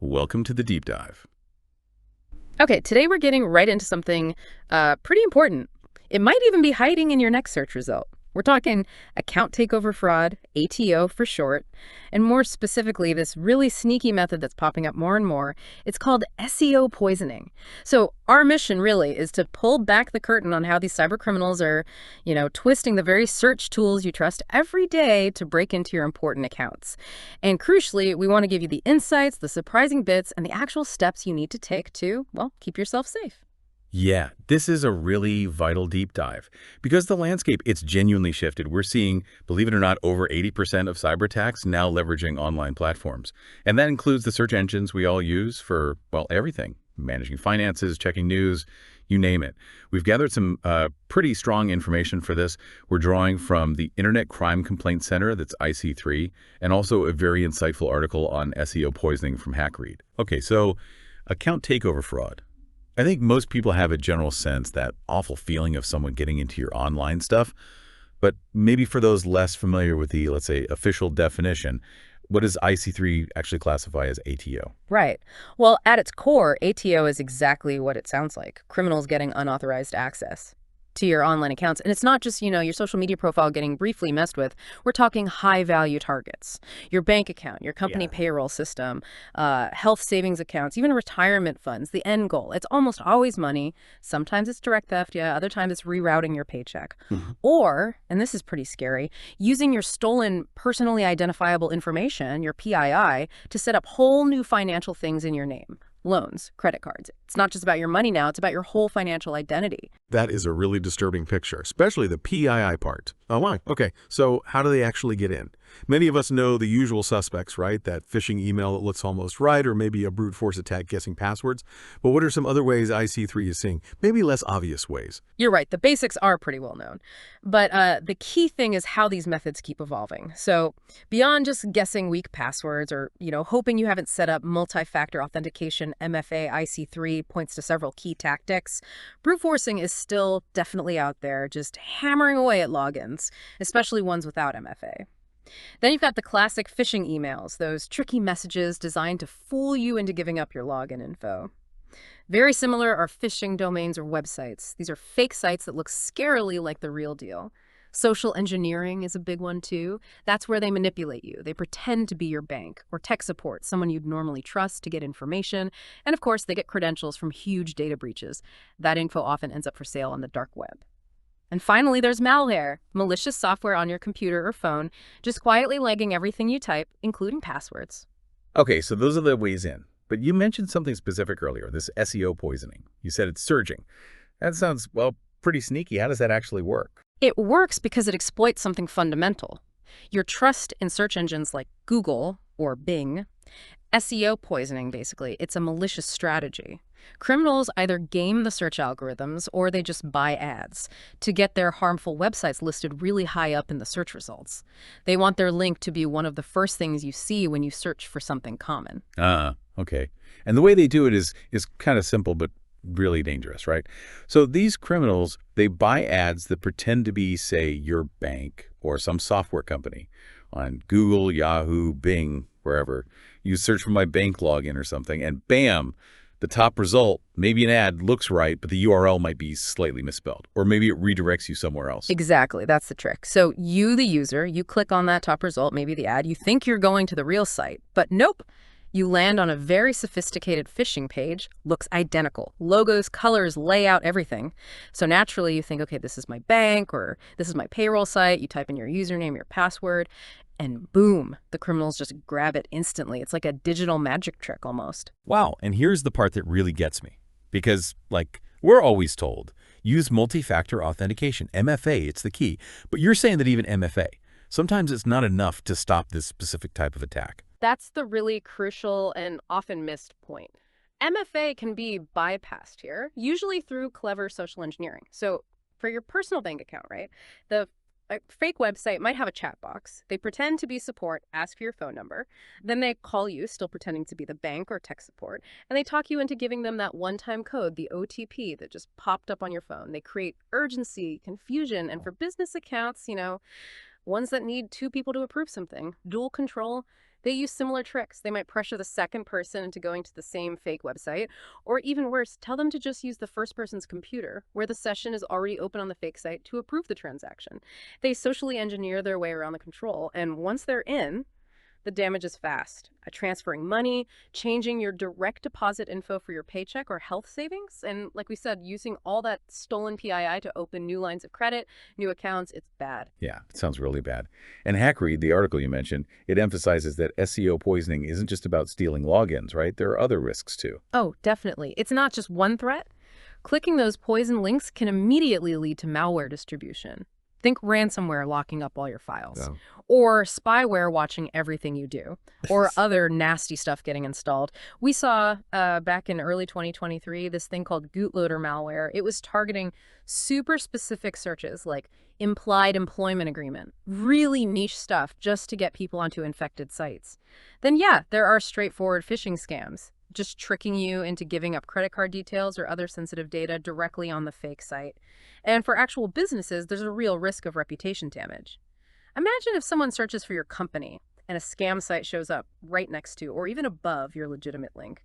Welcome to the deep dive. Okay, today we're getting right into something pretty important. It might even be hiding in your next search result. We're talking account takeover fraud, ATO for short, and more specifically, this really sneaky method that's popping up more and more. It's called SEO poisoning. So our mission really is to pull back the curtain on how these cyber criminals are, twisting the very search tools you trust every day to break into your important accounts. And crucially, we want to give you the insights, the surprising bits, and the actual steps you need to take to, well, keep yourself safe. Yeah, this is a really vital deep dive because the landscape, it's genuinely shifted. We're seeing, believe it or not, over 80% of cyber attacks now leveraging online platforms. And that includes the search engines we all use for, well, everything, managing finances, checking news, you name it. We've gathered some pretty strong information for this. We're drawing from the Internet Crime Complaint Center, that's IC3, and also a very insightful article on SEO poisoning from HackRead. Okay, so account takeover fraud. I think most people have a general sense, that awful feeling of someone getting into your online stuff. But maybe for those less familiar with the, let's say, official definition, what does IC3 actually classify as ATO? Right. Well, at its core, ATO is exactly what it sounds like, criminals getting unauthorized access to your online accounts. And it's not just, your social media profile getting briefly messed with. We're talking high-value targets. Your bank account, your company Yeah. payroll system, health savings accounts, even retirement funds, the end goal. It's almost always money. Sometimes it's direct theft, yeah. Other times it's rerouting your paycheck. Mhm. Or, and this is pretty scary, using your stolen personally identifiable information, your PII, to set up whole new financial things in your name. Loans, credit cards. It's not just about your money now, it's about your whole financial identity. That is a really disturbing picture, especially the PII part. Oh, why? Okay, so how do they actually get in? Many of us know the usual suspects, right? That phishing email that looks almost right, or maybe a brute force attack guessing passwords. But what are some other ways IC3 is seeing? Maybe less obvious ways. You're right, the basics are pretty well known. But the key thing is how these methods keep evolving. So beyond just guessing weak passwords or, hoping you haven't set up multi-factor authentication, MFA IC3 points to several key tactics. Brute forcing is still definitely out there, just hammering away at logins, especially ones without MFA. Then you've got the classic phishing emails, those tricky messages designed to fool you into giving up your login info. Very similar are phishing domains or websites. These are fake sites that look scarily like the real deal. Social engineering is a big one too. That's where they manipulate you. They pretend to be your bank or tech support, someone you'd normally trust to get information. And of course, they get credentials from huge data breaches. That info often ends up for sale on the dark web. And finally, there's malware, malicious software on your computer or phone, just quietly legging everything you type, including passwords. Okay, so those are the ways in. But you mentioned something specific earlier, this SEO poisoning. You said it's surging. That sounds, well, pretty sneaky. How does that actually work? It works because it exploits something fundamental. Your trust in search engines like Google or Bing. SEO poisoning, basically. It's a malicious strategy. Criminals either game the search algorithms or they just buy ads to get their harmful websites listed really high up in the search results. They want their link to be one of the first things you see when you search for something common. Okay. And the way they do it is kind of simple, but really dangerous, right? So these criminals, they buy ads that pretend to be, say, your bank or some software company on Google, Yahoo, Bing, wherever. You search for my bank login or something, and bam, the top result, maybe an ad looks right, but the URL might be slightly misspelled, or maybe it redirects you somewhere else. Exactly, that's the trick. So you, the user, you click on that top result, maybe the ad, you think you're going to the real site, but nope. You land on a very sophisticated phishing page, looks identical. Logos, colors, layout, everything. So naturally you think, okay, this is my bank or this is my payroll site. You type in your username, your password, and boom, the criminals just grab it instantly. It's like a digital magic trick almost. Wow, and here's the part that really gets me. Because, we're always told, use multi-factor authentication, MFA, it's the key. But you're saying that even MFA, sometimes it's not enough to stop this specific type of attack. That's the really crucial and often missed point. MFA can be bypassed here, usually through clever social engineering. So for your personal bank account, right, the a fake website might have a chat box. They pretend to be support, ask for your phone number. Then they call you, still pretending to be the bank or tech support, and they talk you into giving them that one-time code, the OTP that just popped up on your phone. They create urgency, confusion, and for business accounts, ones that need two people to approve something, dual control, They use similar tricks. They might pressure the second person into going to the same fake website, or even worse, tell them to just use the first person's computer, where the session is already open on the fake site, to approve the transaction. They socially engineer their way around the control, and once they're in, the damage is fast. Transferring money, changing your direct deposit info for your paycheck or health savings, and like we said, using all that stolen PII to open new lines of credit, new accounts, it's bad. Yeah, it sounds really bad. And HackRead, the article you mentioned, it emphasizes that SEO poisoning isn't just about stealing logins, right? There are other risks too. Oh, definitely. It's not just one threat. Clicking those poison links can immediately lead to malware distribution. Think ransomware locking up all your files, Yeah. or spyware watching everything you do, or other nasty stuff getting installed. We saw back in early 2023 this thing called Bootloader malware. It was targeting super specific searches like implied employment agreement, really niche stuff just to get people onto infected sites. Then yeah, there are straightforward phishing scams, just tricking you into giving up credit card details or other sensitive data directly on the fake site. And for actual businesses, there's a real risk of reputation damage. Imagine if someone searches for your company and a scam site shows up right next to or even above your legitimate link.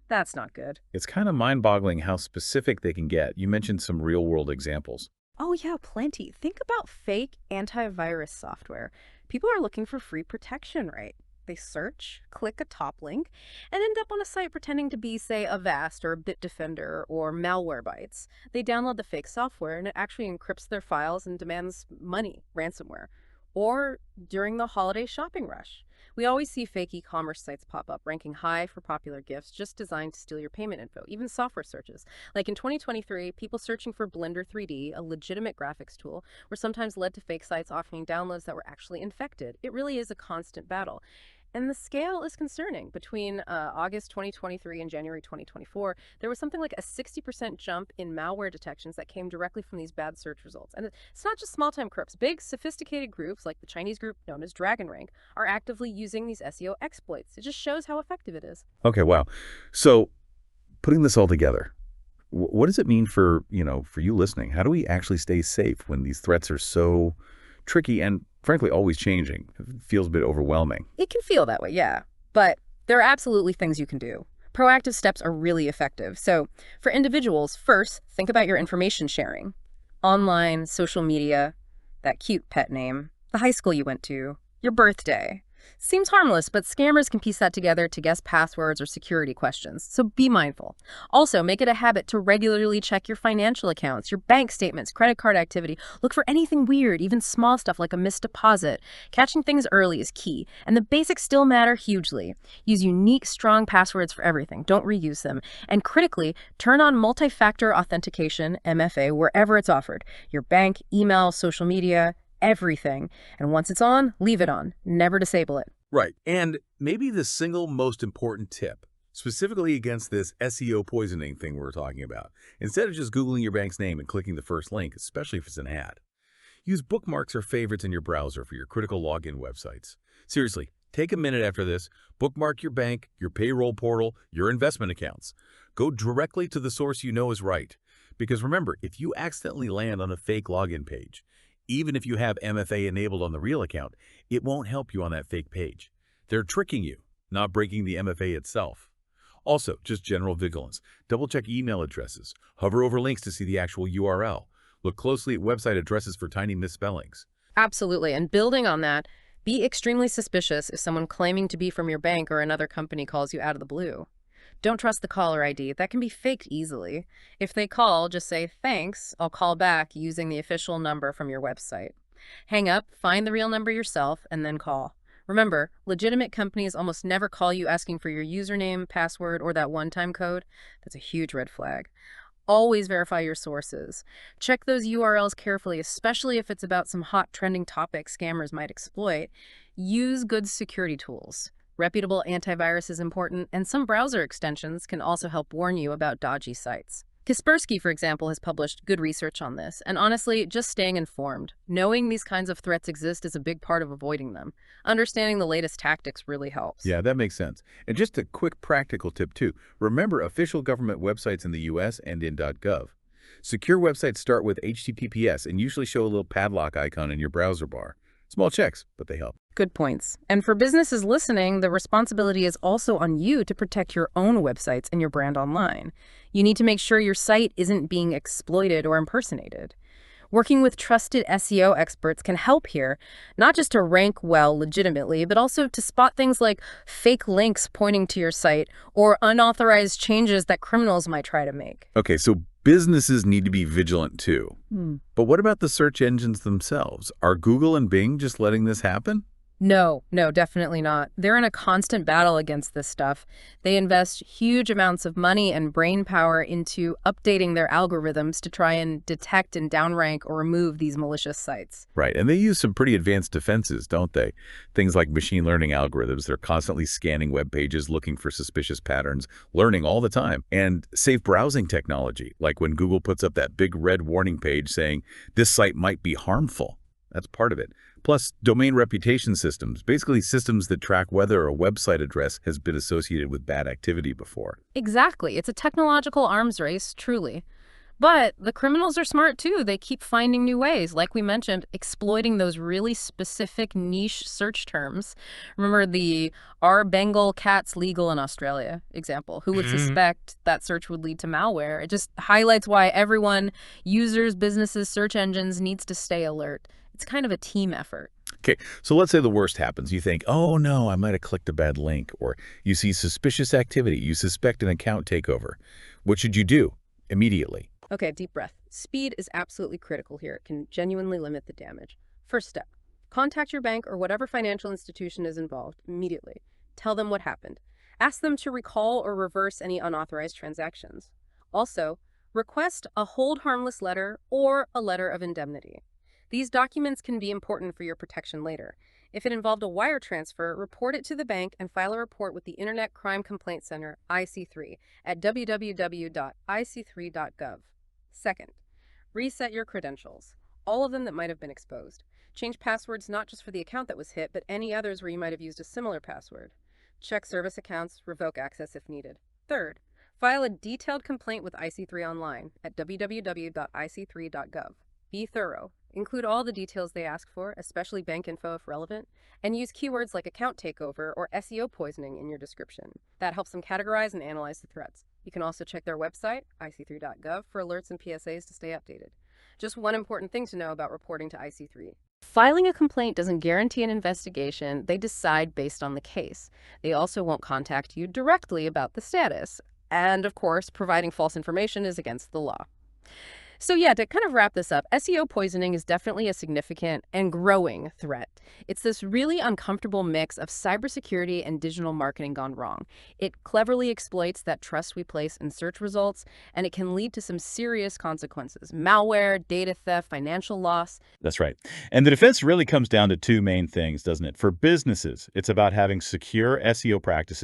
That's not good. It's kind of mind-boggling how specific they can get. You mentioned some real-world examples. Oh yeah, plenty. Think about fake antivirus software. People are looking for free protection, right? They search, click a top link, and end up on a site pretending to be, say, Avast or Bitdefender or Malwarebytes. They download the fake software and it actually encrypts their files and demands money, ransomware. Or during the holiday shopping rush. We always see fake e-commerce sites pop up, ranking high for popular gifts just designed to steal your payment info, even software searches. Like in 2023, people searching for Blender 3D, a legitimate graphics tool, were sometimes led to fake sites offering downloads that were actually infected. It really is a constant battle. And the scale is concerning. Between August 2023 and January 2024, there was something like a 60% jump in malware detections that came directly from these bad search results. And it's not just small-time crooks. Big, sophisticated groups, like the Chinese group known as Dragon Rank, are actively using these SEO exploits. It just shows how effective it is. Okay, wow. So putting this all together, what does it mean for you listening? How do we actually stay safe when these threats are so tricky and frankly always changing? It feels a bit overwhelming. It can feel that way, yeah. But there are absolutely things you can do. Proactive steps are really effective. So for individuals, first, think about your information sharing. Online, social media, that cute pet name, the high school you went to, your birthday. Seems harmless, but scammers can piece that together to guess passwords or security questions, so be mindful. Also, make it a habit to regularly check your financial accounts, your bank statements, credit card activity. Look for anything weird, even small stuff like a missed deposit. Catching things early is key, and the basics still matter hugely. Use unique, strong passwords for everything. Don't reuse them. And critically, turn on multi-factor authentication, MFA, wherever it's offered. Your bank, email, social media, everything. And once it's on, leave it on. Never disable it. Right. And maybe the single most important tip, specifically against this SEO poisoning thing we're talking about, instead of just Googling your bank's name and clicking the first link, especially if it's an ad, use bookmarks or favorites in your browser for your critical login websites. Seriously, take a minute after this, bookmark your bank, your payroll portal, your investment accounts. Go directly to the source you know is right. Because remember, if you accidentally land on a fake login page, even if you have MFA enabled on the real account, it won't help you on that fake page. They're tricking you, not breaking the MFA itself. Also, just general vigilance. Double-check email addresses. Hover over links to see the actual URL. Look closely at website addresses for tiny misspellings. Absolutely. And building on that, be extremely suspicious if someone claiming to be from your bank or another company calls you out of the blue. Don't trust the caller ID. That can be faked easily. If they call, just say, "Thanks, I'll call back," using the official number from your website. Hang up, find the real number yourself, and then call. Remember, legitimate companies almost never call you asking for your username, password, or that one-time code. That's a huge red flag. Always verify your sources. Check those URLs carefully, especially if it's about some hot trending topic scammers might exploit. Use good security tools. Reputable antivirus is important, and some browser extensions can also help warn you about dodgy sites. Kaspersky, for example, has published good research on this, and honestly, just staying informed. Knowing these kinds of threats exist is a big part of avoiding them. Understanding the latest tactics really helps. Yeah, that makes sense. And just a quick practical tip too. Remember official government websites in the US and in .gov. Secure websites start with HTTPS and usually show a little padlock icon in your browser bar. Small checks, but they help. Good points. And for businesses listening, the responsibility is also on you to protect your own websites and your brand online. You need to make sure your site isn't being exploited or impersonated. Working with trusted SEO experts can help here, not just to rank well legitimately, but also to spot things like fake links pointing to your site or unauthorized changes that criminals might try to make. Okay, so businesses need to be vigilant too. But what about the search engines themselves? Are Google and Bing just letting this happen? No, definitely not. They're in a constant battle against this stuff. They invest huge amounts of money and brain power into updating their algorithms to try and detect and downrank or remove these malicious sites. Right, and they use some pretty advanced defenses, don't they? Things like machine learning algorithms. They're constantly scanning web pages, looking for suspicious patterns, learning all the time. And safe browsing technology, like when Google puts up that big red warning page saying, this site might be harmful. That's part of it. Plus, domain reputation systems, basically systems that track whether a website address has been associated with bad activity before. Exactly. It's a technological arms race, truly. But the criminals are smart too. They keep finding new ways, like we mentioned, exploiting those really specific niche search terms. Remember the "Are Bengal cats legal in Australia" example? Who would suspect that search would lead to malware? It just highlights why everyone, users, businesses, search engines, needs to stay alert. It's kind of a team effort. Okay, so let's say the worst happens. You think, oh no, I might have clicked a bad link, or you see suspicious activity. You suspect an account takeover. What should you do immediately? Okay, deep breath. Speed is absolutely critical here. It can genuinely limit the damage. First step, contact your bank or whatever financial institution is involved immediately. Tell them what happened. Ask them to recall or reverse any unauthorized transactions. Also, request a hold harmless letter or a letter of indemnity. These documents can be important for your protection later. If it involved a wire transfer, report it to the bank and file a report with the Internet Crime Complaint Center, IC3, at www.ic3.gov. Second, reset your credentials, all of them that might have been exposed. Change passwords not just for the account that was hit, but any others where you might have used a similar password. Check service accounts, revoke access if needed. Third, file a detailed complaint with IC3 online at www.ic3.gov. Be thorough. Include all the details they ask for, especially bank info if relevant, and use keywords like account takeover or SEO poisoning in your description. That helps them categorize and analyze the threats. You can also check their website, ic3.gov, for alerts and PSAs to stay updated. Just one important thing to know about reporting to IC3. Filing a complaint doesn't guarantee an investigation. They decide based on the case. They also won't contact you directly about the status. And, of course, providing false information is against the law. So yeah, to kind of wrap this up, SEO poisoning is definitely a significant and growing threat. It's this really uncomfortable mix of cybersecurity and digital marketing gone wrong. It cleverly exploits that trust we place in search results, and it can lead to some serious consequences: malware, data theft, financial loss. That's right. And the defense really comes down to two main things, doesn't it? For businesses, it's about having secure SEO practices